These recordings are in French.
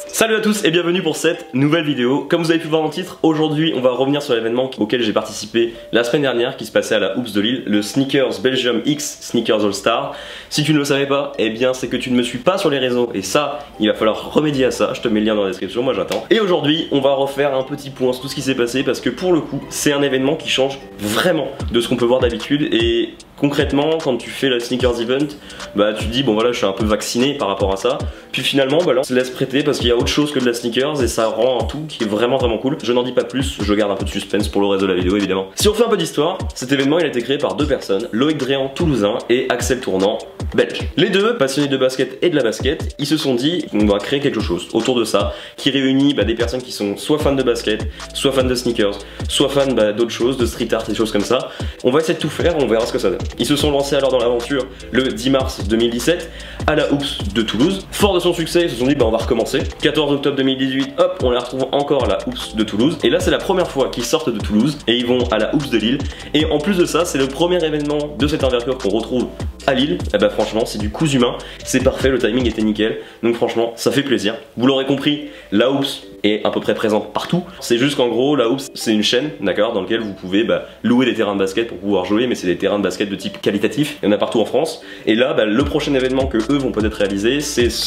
Salut à tous et bienvenue pour cette nouvelle vidéo. Comme vous avez pu voir dans le titre, aujourd'hui on va revenir sur l'événement auquel j'ai participé la semaine dernière qui se passait à la Hoops de Lille, le Sneakers Belgium X Sneakers All Star. Si tu ne le savais pas, eh bien c'est que tu ne me suis pas sur les réseaux et ça, il va falloir remédier à ça. Je te mets le lien dans la description, moi j'attends. Et aujourd'hui on va refaire un petit point sur tout ce qui s'est passé parce que pour le coup c'est un événement qui change vraiment de ce qu'on peut voir d'habitude. Et concrètement, quand tu fais la Sneakers Event, bah tu te dis bon voilà, je suis un peu vacciné par rapport à ça. Puis finalement, bah là on se laisse prêter parce qu'il y a autre chose que de la sneakers et ça rend un tout qui est vraiment cool. Je n'en dis pas plus, je garde un peu de suspense pour le reste de la vidéo évidemment. Si on fait un peu d'histoire, cet événement il a été créé par deux personnes, Loïc Dréan toulousain et Axel Tournant belge. Les deux, passionnés de basket et de la basket, ils se sont dit on va créer quelque chose autour de ça qui réunit des personnes qui sont soit fans de basket, soit fans de sneakers, soit fans d'autres choses, de street art, des choses comme ça. On va essayer de tout faire, on verra ce que ça donne. Ils se sont lancés alors dans l'aventure le 10 mars 2017 à la Hoops de Toulouse. Fort de son succès, ils se sont dit on va recommencer. 14 octobre 2018, hop, on les retrouve encore à la Hoops de Toulouse. Et là c'est la première fois qu'ils sortent de Toulouse et ils vont à la Hoops de Lille. Et en plus de ça, c'est le premier événement de cette envergure qu'on retrouve à Lille. Et bah franchement, c'est du cousu main, c'est parfait, le timing était nickel. Donc franchement, ça fait plaisir. Vous l'aurez compris, la Hoops est à peu près présente partout. C'est juste qu'en gros, la Hoops, c'est une chaîne, d'accord, dans laquelle vous pouvez louer des terrains de basket pour pouvoir jouer, mais c'est des terrains de basket de type qualitatif. Il y en a partout en France. Et là, le prochain événement que eux vont peut-être réaliser,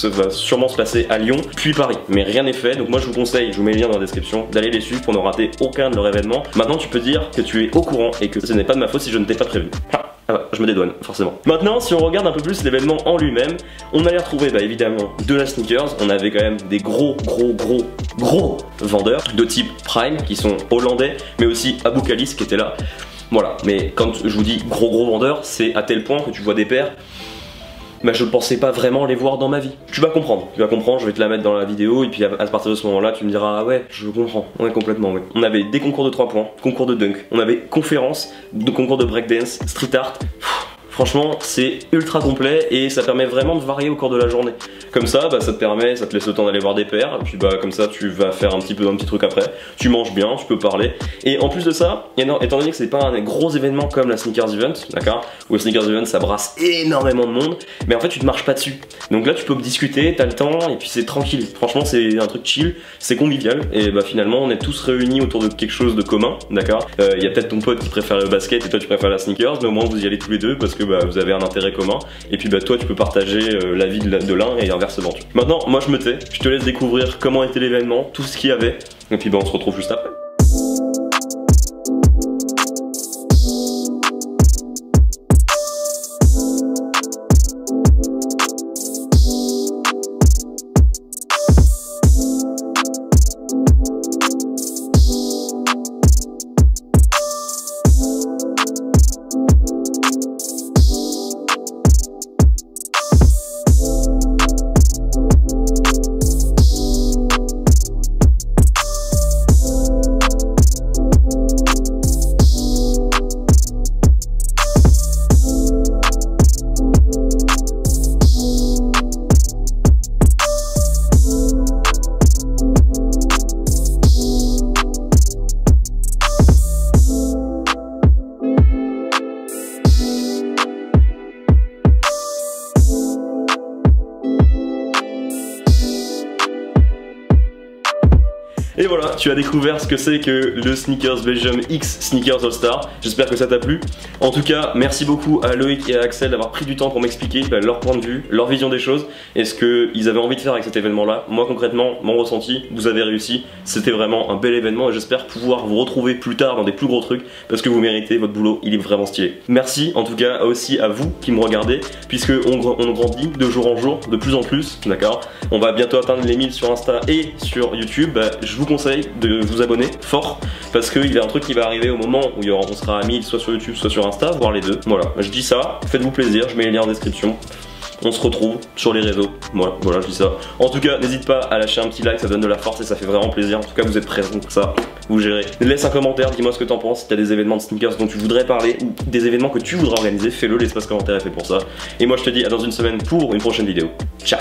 va sûrement se passer à Lyon, puis Paris. Mais rien n'est fait, donc moi je vous conseille, je vous mets le lien dans la description, d'aller les suivre pour ne rater aucun de leurs événements. Maintenant, tu peux dire que tu es au courant et que ce n'est pas de ma faute si je ne t'ai pas prévu. Ah bah, je me dédouane, forcément. Maintenant, si on regarde un peu plus l'événement en lui-même, on allait retrouver évidemment de la sneakers. On avait quand même des gros vendeurs de type Prime qui sont hollandais, mais aussi Aboukalis qui était là. Voilà, mais quand je vous dis gros vendeurs, c'est à tel point que tu vois des paires. Je ne pensais pas vraiment les voir dans ma vie. Tu vas comprendre, je vais te la mettre dans la vidéo et puis à partir de ce moment là tu me diras ah ouais je comprends, ouais complètement ouais. On avait des concours de 3 points, concours de dunk, on avait conférences, concours de breakdance, street art. Franchement c'est ultra complet et ça permet vraiment de varier au cours de la journée. Comme ça, ça te laisse le temps d'aller voir des paires, et puis comme ça tu vas faire un petit truc après, tu manges bien, tu peux parler. Et en plus de ça, étant donné que c'est pas un gros événement comme la Sneakers Event, d'accord, où le Sneakers Event ça brasse énormément de monde, mais en fait tu te marches pas dessus. Donc là tu peux discuter, t'as le temps, et puis c'est tranquille. Franchement c'est un truc chill, c'est convivial, et finalement on est tous réunis autour de quelque chose de commun, d'accord. Il y a peut-être ton pote qui préfère le basket et toi tu préfères la sneakers, mais au moins vous y allez tous les deux parce que vous avez un intérêt commun, et puis toi tu peux partager la vie de l'un et inversement. Maintenant moi je me tais, je te laisse découvrir comment était l'événement, tout ce qu'il y avait, et puis on se retrouve juste après. Et voilà, tu as découvert ce que c'est que le Sneakers Belgium X Sneakers All Star. J'espère que ça t'a plu. En tout cas, merci beaucoup à Loïc et à Axel d'avoir pris du temps pour m'expliquer leur point de vue, leur vision des choses et ce qu'ils avaient envie de faire avec cet événement là. Moi concrètement, mon ressenti, vous avez réussi. C'était vraiment un bel événement et j'espère pouvoir vous retrouver plus tard dans des plus gros trucs parce que vous méritez, votre boulot il est vraiment stylé. Merci en tout cas aussi à vous qui me regardez, puisque on grandit de jour en jour, de plus en plus, d'accord. On va bientôt atteindre les 1000 sur Insta et sur YouTube. Je vous conseille de vous abonner fort parce qu'il y a un truc qui va arriver au moment où on sera à 1000 soit sur YouTube soit sur Insta, voire les deux. Voilà, je dis ça, faites-vous plaisir, je mets les liens en description. On se retrouve sur les réseaux, voilà je dis ça. En tout cas, n'hésite pas à lâcher un petit like, ça donne de la force et ça fait vraiment plaisir. En tout cas, vous êtes présents pour ça, vous gérez. Laisse un commentaire, dis-moi ce que t'en penses. Si t'as des événements de sneakers dont tu voudrais parler ou des événements que tu voudrais organiser, fais-le, l'espace commentaire est fait pour ça. Et moi je te dis à dans une semaine pour une prochaine vidéo. Ciao.